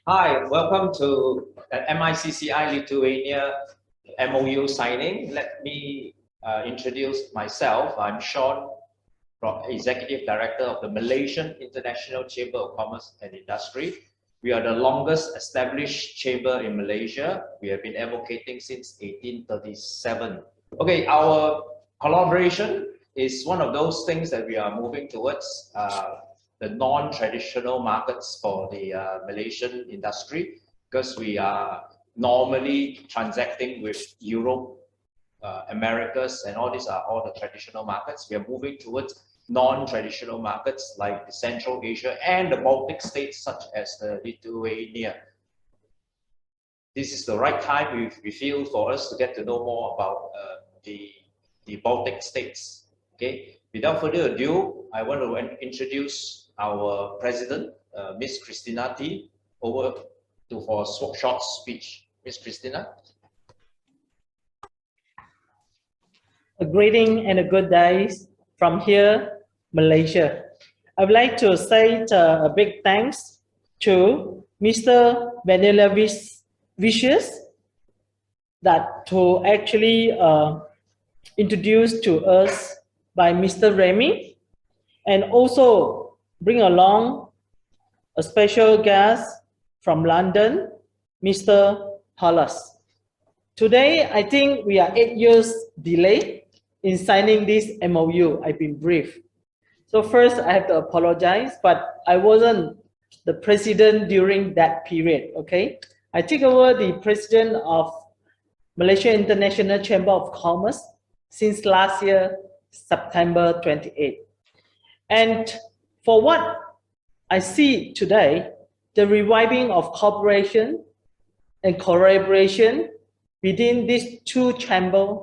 Hi, welcome to the MICCI Lithuania MOU signing. Let me introduce myself. I'm Sean, Executive Director of the Malaysian International Chamber of Commerce and Industry. We are the longest established chamber in Malaysia. We have been advocating since 1837. Okay, our collaboration is one of those things that we are moving towards. The non-traditional markets for the Malaysian industry, because we are normally transacting with Europe, Americas, and all these are all the traditional markets. We are moving towards non-traditional markets like the Central Asia and the Baltic states, such as the Lithuania. This is the right time we feel for us to get to know more about the Baltic states. Okay, without further ado, I want to introduce our president, Ms. Christina T. Over for a short speech. Ms. Christina. A greeting and a good day from here, Malaysia. I would like to say a big thanks to Mr. Vanilla Vicious that to actually introduce to us by Mr. Remy, and also bring along a special guest from London, Mr. Hollis. Today, I think we are 8 years delayed in signing this MOU. I've been briefed. So first, I have to apologize, but I wasn't the president during that period, okay? I took over the president of Malaysia International Chamber of Commerce since last year, September 28. And for what I see today, the reviving of cooperation and collaboration within these two chambers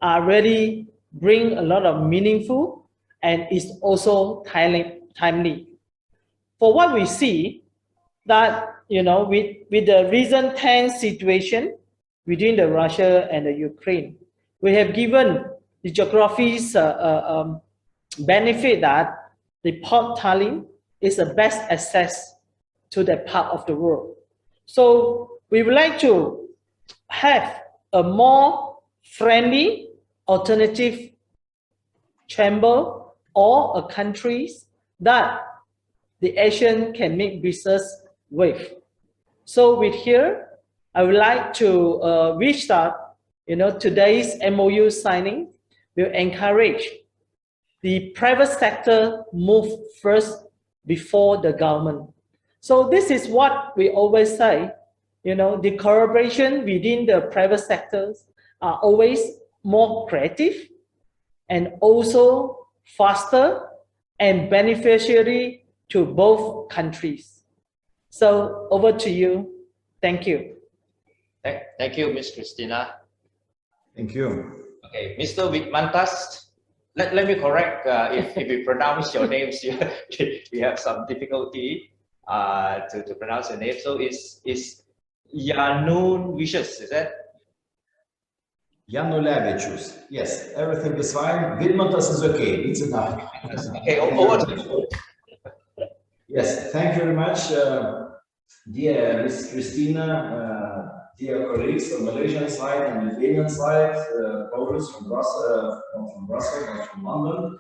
are really bring a lot of meaningful and is also timely. For what we see that, you know, with the recent tense situation within the Russia and the Ukraine, we have given the geography's benefit that the Port Tallinn is the best access to that part of the world. So we would like to have a more friendly alternative chamber or a countries that the Asian can make business with. So with here, I would like to wish that, you know, today's MOU signing will encourage the private sector move first before the government. So this is what we always say, you know, the collaboration within the private sectors are always more creative and also faster and beneficiary to both countries. So over to you. Thank you. Thank you, Ms. Christina. Thank you. Okay, Mr. Wigmantas. Let me correct if we pronounce your names, we have some difficulty to pronounce your name. So it's Janun Vicious, is that? Janulevičius. Yes, everything is fine. Vidmantas is okay. It's enough. Okay, over to you. Yes, thank you very much, dear Ms. Christina, dear colleagues from Malaysian side and Lithuanian side, Polish from Brussels and from London.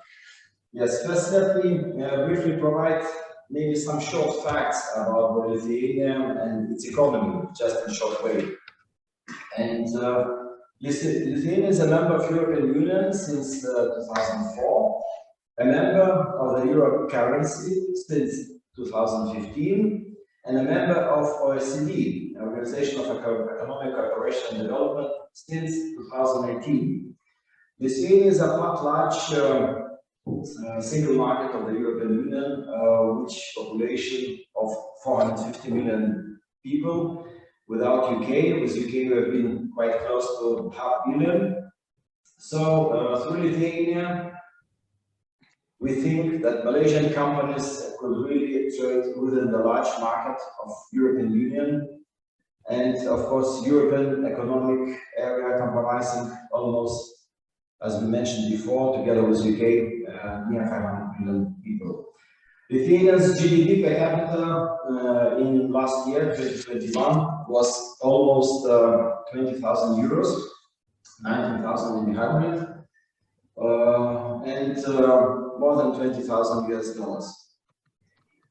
Yes, first let me briefly provide maybe some short facts about Lithuania and its economy, just in a short way. And Lithuania is a member of European Union since 2004, a member of the euro currency since 2015, and a member of OECD, Organization of Economic Cooperation and Development, since 2018. Lithuania is a large single market of the European Union, which population of 450 million people. Without UK, with UK we have been quite close to 500 million. So through Lithuania, we think that Malaysian companies could really trade within the large market of European Union, and of course European economic area comprising almost, as we mentioned before, together with UK, near 500 million people. Lithuania's GDP per capita in last year, 2021, was almost 20,000 euros, 19,800, and more than 20,000 US dollars.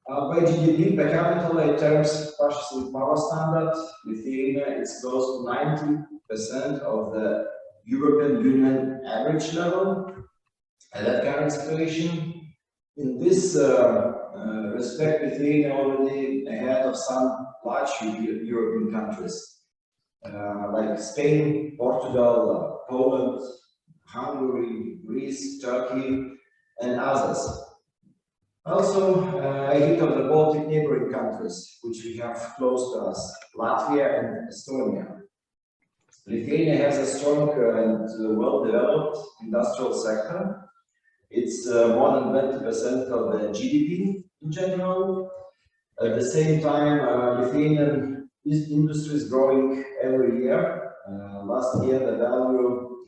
By GDP per capita terms purchasing power standard, Lithuania is close to 90% of the European Union average level. At that current situation, in this respect, Lithuania already ahead of some large European countries like Spain, Portugal, Poland, Hungary, Greece, Turkey, and others. Also, ahead of the Baltic neighboring countries, which we have close to us, Latvia and Estonia. Lithuania has a strong and well-developed industrial sector. It's more than 20% of the GDP in general. At the same time, Lithuanian industry is growing every year. Last year, the value,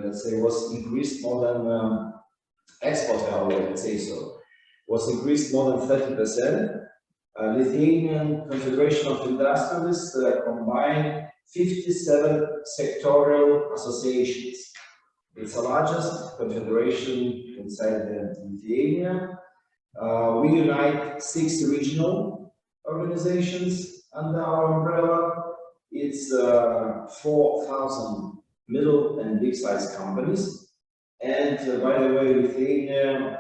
let's say, was increased more than export value, let's say so, was increased more than 30%. Lithuanian Confederation of Industrialists combined 57 sectorial associations. It's the largest confederation inside Lithuania. We unite 6 regional organizations under our umbrella. It's 4,000 middle and big-sized companies. And by the way, Lithuanian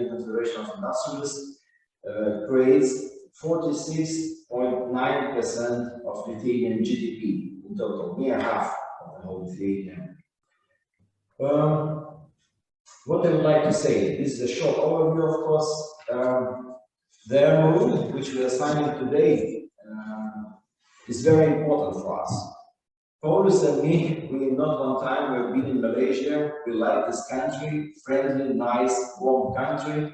Confederation of Industrialists creates 46.9% of Lithuanian GDP in total, near half of the whole Lithuania. What I would like to say, this is a short overview, of course. The MOU, which we are signing today, is very important for us. Paulus and me, we not one time we've been in Malaysia. We like this country, friendly, nice, warm country.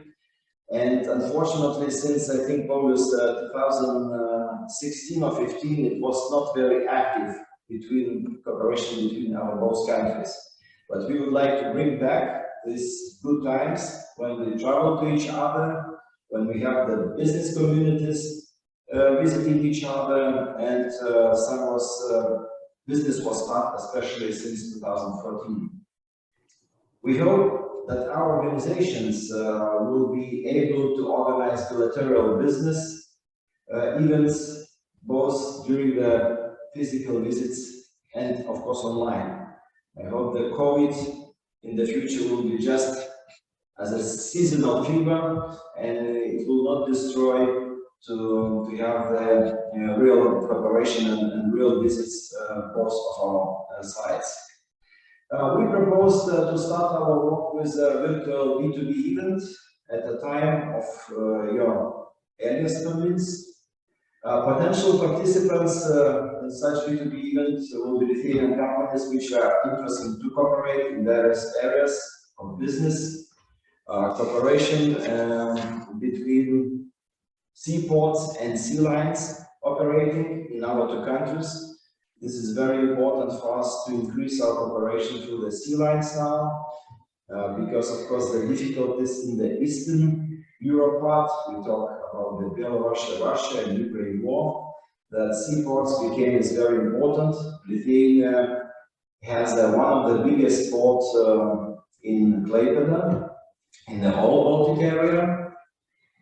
And unfortunately, since I think Paulus 2016 or 15, it was not very active cooperation between our both countries. But we would like to bring back these good times when we travel to each other, when we have the business communities visiting each other, and business was started, especially since 2014. We hope that our organizations will be able to organize bilateral business events, both during the physical visits and, of course, online. I hope that COVID in the future will be just as a seasonal fever, and it will not destroy to have the real cooperation and real visits both of our sides. We propose to start our work with a virtual B2B event at the time of your earliest convince. Potential participants in such B2B events will be Lithuanian companies which are interested to cooperate in various areas of business, cooperation between seaports and sea lines operating in our 2 countries. This is very important for us to increase our cooperation through the sea lines now, because of course the difficulties in the Eastern Europe part, we talk about the Belarus, Russia and Ukraine war, that seaports became very important. Lithuania has one of the biggest ports in Klaipėda, in the whole Baltic area.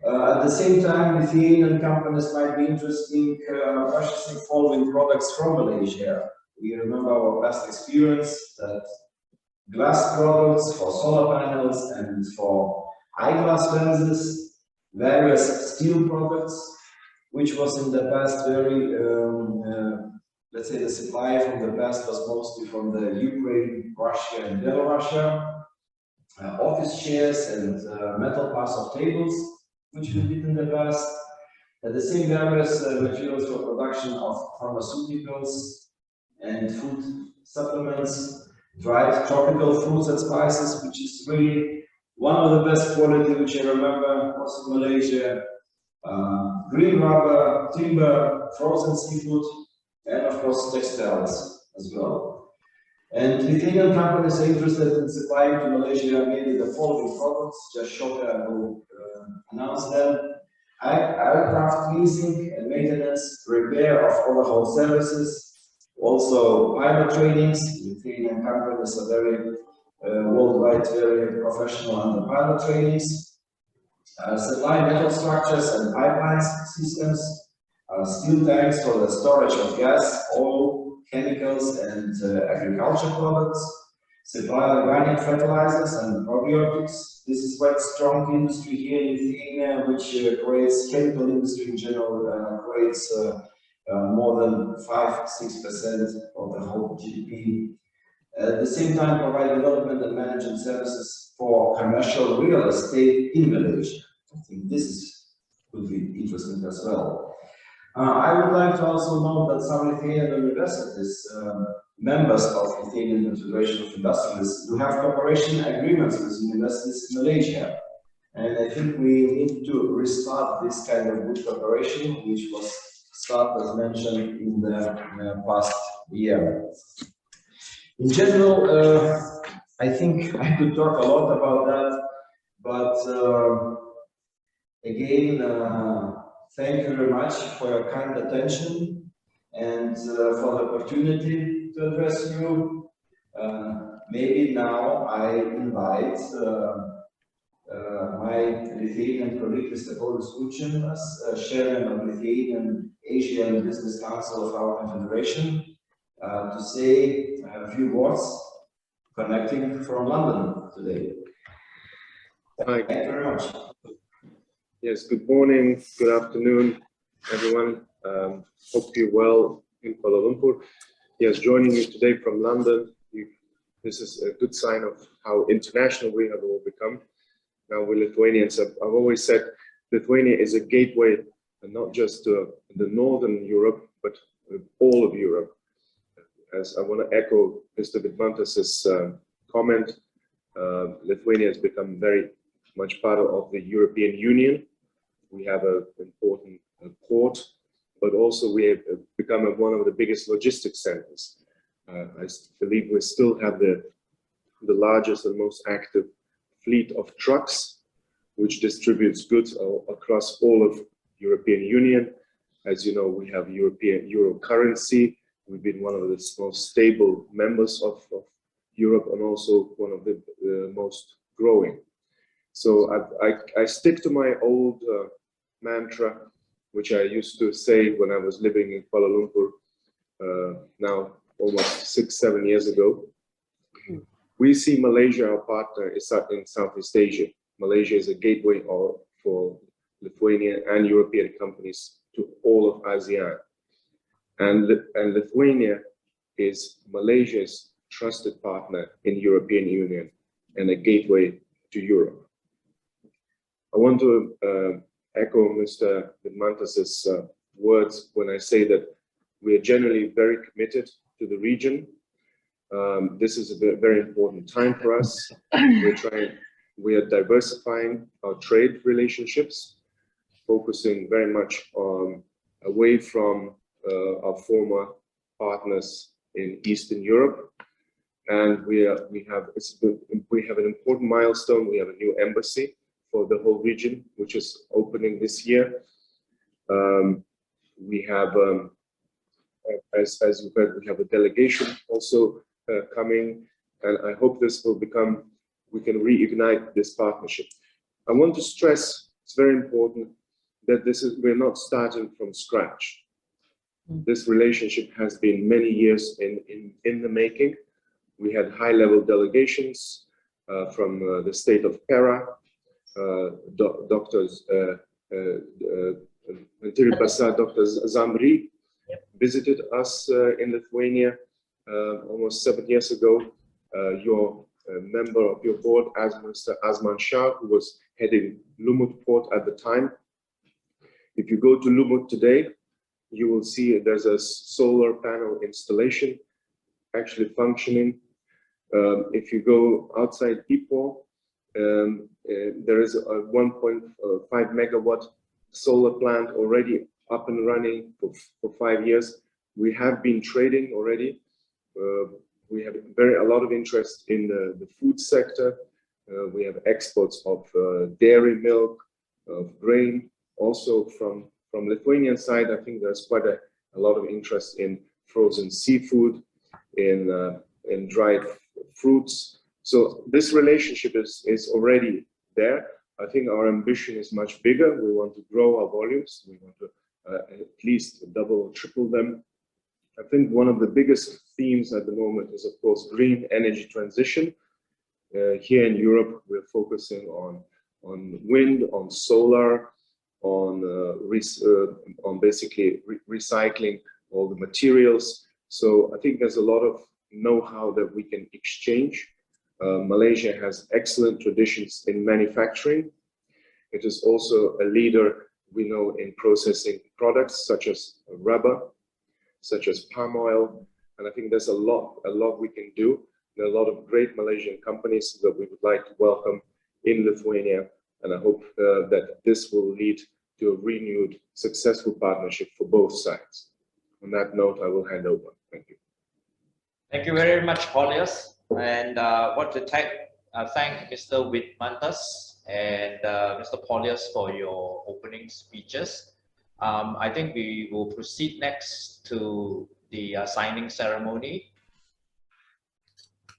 At the same time, Lithuanian companies might be interested in purchasing following products from Malaysia. We remember our past experience that glass products for solar panels and for eyeglass lenses, various steel products, which was in the past very, let's say the supply from the past was mostly from the Ukraine, Russia and Belarus, office chairs and metal parts of tables, which we did in the past. At the same various materials for production of pharmaceuticals and food supplements, dried tropical fruits and spices, which is really one of the best quality which I remember was in Malaysia. Green rubber, timber, frozen seafood, and of course textiles as well. And Lithuanian companies are interested in supplying to Malaysia mainly the following products. Just shortly I will announce them. Aircraft leasing and maintenance, repair of overhaul services, also pilot trainings. Lithuanian companies are very worldwide, very professional on the pilot trainings. Supply metal structures and pipelines systems, steel tanks for the storage of gas, oil, chemicals, and agriculture products. Supply organic fertilizers and probiotics. This is quite strong industry here in Lithuania, which creates chemical industry in general, creates more than 5–6% of the whole GDP. At the same time, provide development and management services for commercial real estate in Malaysia. I think this would be interesting as well. I would like to also note that some Lithuanian universities, members of Lithuanian Confederation of Industrialists, do have cooperation agreements with universities in Malaysia. And I think we need to restart this kind of good cooperation, which was started, as mentioned, in the past year. In general, I think I could talk a lot about that, but again, thank you very much for your kind attention and for the opportunity to address you. Maybe now I invite my Lithuanian colleague, Mr. Paulius Kuchin, as chairman of Lithuanian Asian Business Council of our Confederation, to say a few words connecting from London today. Hi. Thank you very much. Yes, good morning, good afternoon, everyone. Hope you're well in Kuala Lumpur. Yes, joining you today from London. This is a good sign of how international we have all become. Now we're Lithuanians. I've always said Lithuania is a gateway, and not just to the Northern Europe, but all of Europe. As I want to echo Mr. Vidmantas's comment, Lithuania has become very much part of the European Union. We have an important port, but also we have become one of the biggest logistics centers. I believe we still have the largest and most active fleet of trucks, which distributes goods across all of European Union. As you know, we have European euro currency. We've been one of the most stable members of Europe and also one of the most growing. So I stick to my old mantra, which I used to say when I was living in Kuala Lumpur, now almost 6–7 years ago. We see Malaysia, our partner, is in Southeast Asia. Malaysia is a gateway for Lithuanian and European companies to all of ASEAN. And Lithuania is Malaysia's trusted partner in European Union and a gateway to Europe. I want to echo Mr. Vidmantas's words when I say that we are generally very committed to the region. This is a very important time for us. We are diversifying our trade relationships, focusing very much on away from our former partners in Eastern Europe, and we have an important milestone. We have a new embassy for the whole region, which is opening this year. We have, as you heard, we have a delegation also coming, and I hope this will become. We can reignite this partnership. I want to stress, it's very important that we're not starting from scratch. This relationship has been many years in the making. We had high-level delegations from the state of Pera. Dr. Zamri visited us in Lithuania almost 7 years ago. Your member of your board, as Mr. Azman Shah, who was heading Lumut port at the time. If you go to Lumut today, you will see there's a solar panel installation actually functioning. If you go outside Ipoh, there is a 1.5 megawatt solar plant already up and running for 5 years. We have been trading already We have a lot of interest in the food sector. We have exports of dairy milk, of grain. Also from Lithuanian side, I think there's quite a lot of interest in frozen seafood, in dried fruits. So this relationship is already there. I think our ambition is much bigger. We want to grow our volumes. We want to at least double or triple them. I think one of the biggest themes at the moment is, of course, green energy transition. Here in Europe, we're focusing on wind, on solar, on basically recycling all the materials. So I think there's a lot of know-how that we can exchange. Malaysia has excellent traditions in manufacturing. It is also a leader, we know, in processing products such as rubber, such as palm oil. And I think there's a lot we can do. There are a lot of great Malaysian companies that we would like to welcome in Lithuania. And I hope that this will lead to a renewed, successful partnership for both sides. On that note, I will hand over. Thank you. Thank you very much, Paulius. And want to thank Mr. Whitmantas and Mr. Paulius for your opening speeches. I think we will proceed next to the signing ceremony.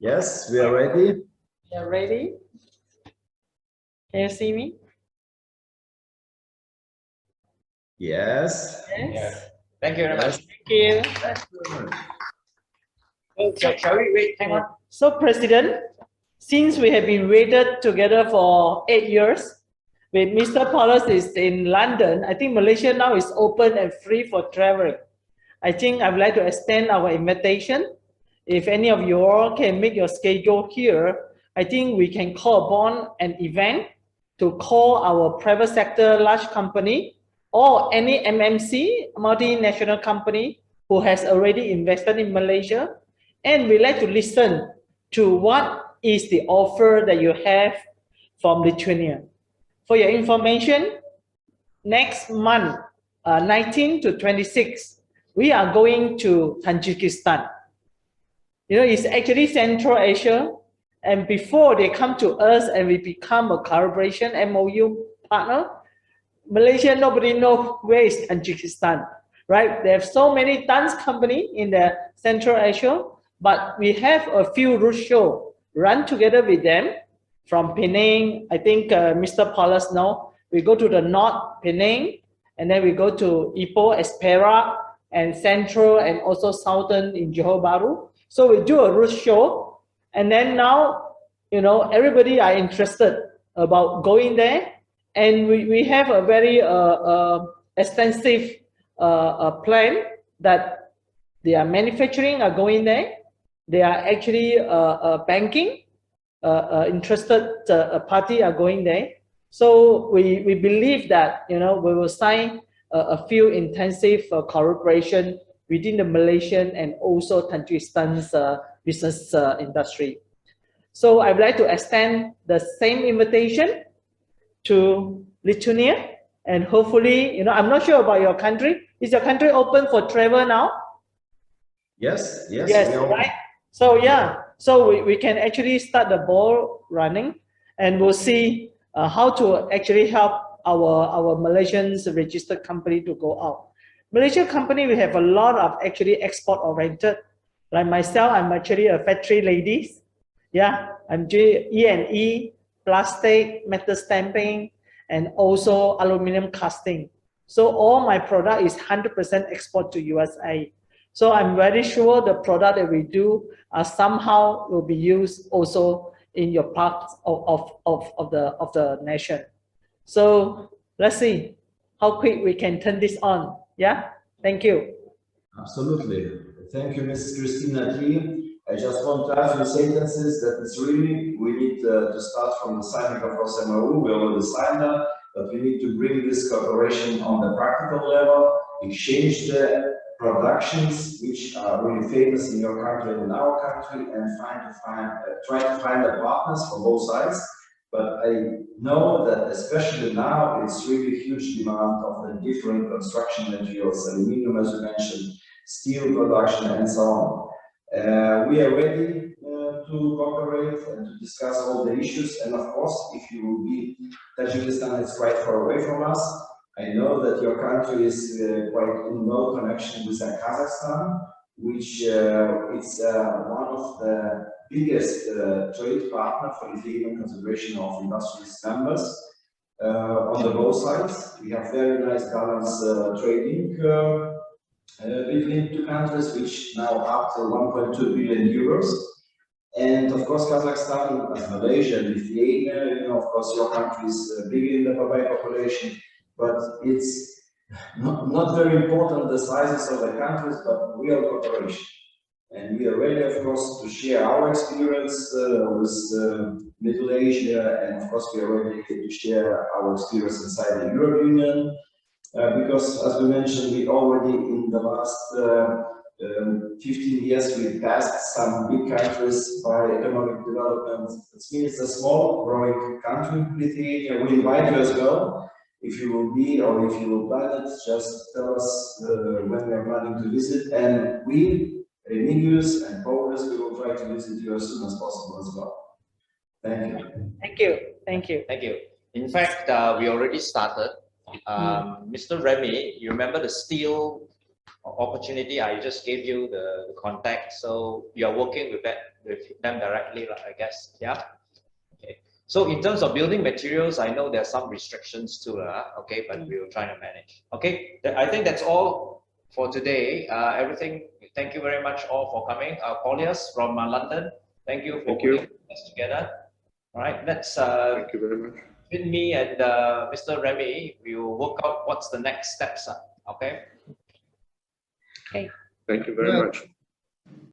Yes, we are ready. You are ready? Can you see me? Yes. Yes. Thank you very much. Thank you. Shall we wait? Hang on. So, President, since we have been waited together for 8 years, with Mr. Paulus is in London, I think Malaysia now is open and free for traveling. I think I would like to extend our invitation. If any of you all can make your schedule here, I think we can call upon an event to call our private sector large company or any MNC, multinational company who has already invested in Malaysia. And we like to listen to what is the offer that you have from Lithuania. For your information, next month, 19 to 26, we are going to Tajikistan. You know, it's actually Central Asia. And before they come to us and we become a collaboration MOU partner, Malaysia, nobody knows where is Tajikistan, right? They have so many tons company in the Central Asia, but we have a few roadshow run together with them from Penang. I think Mr. Paulus knows. We go to the North Penang, and then we go to Ipoh, Espera, and Central, and also Southern in Johor Bahru. So we do a roadshow, and then now, you know, everybody are interested about going there, and we have a very extensive plan that they are manufacturing are going there. They are actually banking interested party are going there. So we believe that, you know, we will sign a few intensive cooperation within the Malaysian and also Tajikistan's business industry. So I'd like to extend the same invitation to Lithuania, and hopefully, you know, I'm not sure about your country. Is your country open for travel now? Yes, Yes, right? So yeah, so we can actually start the ball running, and we'll see how to actually help our Malaysian registered company to go out. Malaysian company, we have a lot of actually export oriented. Like myself, I'm actually a factory lady. Yeah, I'm doing E&E, plastic, metal stamping, and also aluminum casting. So all my product is 100% export to USA. So I'm very sure the product that we do somehow will be used also in your parts of the nation. So let's see how quick we can turn this on. Yeah, thank you. Absolutely. Thank you, Mrs. Christina T. I just want to add a few sentences that it's really, we need to start from the signing of this MOU. We already signed that, but we need to bring this cooperation on the practical level, exchange the productions which are really famous in your country and in our country, and try to find the partners for both sides. But I know that especially now, it's really huge demand of the different construction materials, aluminum, as you mentioned, steel production, and so on. We are ready to cooperate and to discuss all the issues. And of course, if you will be, Tajikistan is quite far away from us. I know that your country is quite in no connection with Kazakhstan, which is one of the biggest trade partner for Lithuanian Confederation of Industrialist members. On the both sides, we have very nice balanced trading between two countries, which now up to 1.2 billion euros. And of course, Kazakhstan, as Malaysia, Lithuania, you know, of course, your country is bigger in the population, but it's not very important the sizes of the countries, but real cooperation. And we are ready, of course, to share our experience with Middle Asia, and of course, we are ready to share our experience inside the European Union. Because, as we mentioned, we already in the last 15 years we passed some big countries by economic development. It means a small growing country, Lithuania. We invite you as well. If you will be or if you will plan it, just tell us when we are planning to visit. And we, Remigius and Paulus, we will try to visit you as soon as possible as well. Thank you. Thank you. Thank you. Thank you. In fact, we already started. Mr. Remy, you remember the steel opportunity? I just gave you the contact, so you are working with them directly, I guess. Yeah. Okay. So in terms of building materials, I know there are some restrictions too. Okay, but we will try to manage. Okay. I think that's all for today. Everything. Thank you very much all for coming. Paulius from London. Thank you for putting us together. All right. Let's. Thank you very much. With me and Mr. Remy, we will work out what's the next steps. Okay. Okay. Thank you very much.